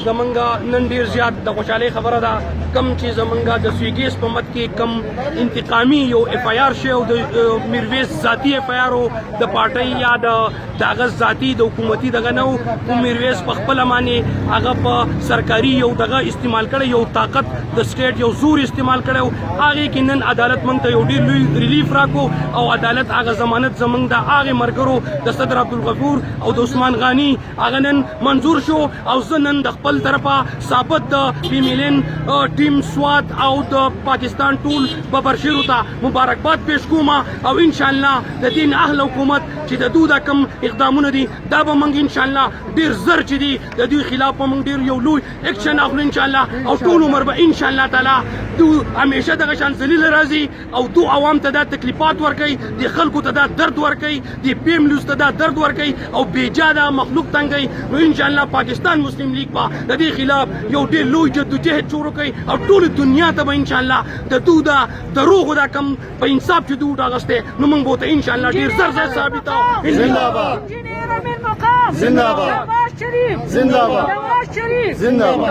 زمونږ نن ډیر زیات د خوشحالۍ خبره ده کم چې زمونږ د سویګیس په مت کې کم انتقامي یو اف آی آر شو د میرویس ذاتی اف آی آر د پارټۍ یا د هغه ذاتی د حکومتي دغه نو میرویس په خپل باندې هغه په سرکاري یو دغه استعمال کړي یو طاقت د سټیټ یو زور استعمال کړي هغه کې نن عدالت مونږ ته یو ډیر لوی ریلیف راکو او عدالت هغه ضمانت زمونږ د هغه مرګرو د صدر عبدالغفور او د عثمان غانی هغه نن منظور شو او زه نن د خپل طرفه ثابت د فیمیلین ټیم سوات او د پاکستان ټول ببرشیرو ته مبارکباد پیش کوم او ان شاء الله د دین اهل حکومت چې د دوی د کم اقدامونه دي دا به موږ ان شاء الله ډیر زر چې دي د دوی خلاف به موږ ډیر یو لوی اکشن اخلو ان شاء الله او ټول عمر به ان شاء الله تعالی دو همیشه دغه شان ذلیل راځي او دو عوام ته دا تکلیفات ورکوي د خلکو ته دا درد ورکوي د پیملوس ته دا درد ورکوي او بیجا دا مخلوق تنګي نو ان شاء الله پاکستان مسلم لیگ با د دې خلاف یو ډیر لوی جدوجہد شروع کوي او ټول دنیا ته به ان شاء الله د دو دا دروغ دا کم په انصاف چې دوی راغسته نو موږ به ان شاء الله ډیر زر ثابتو زندہ باد. انجینئر امین مقام زندہ باد. نواز شریف زندہ باد. نواز شریف زندہ باد.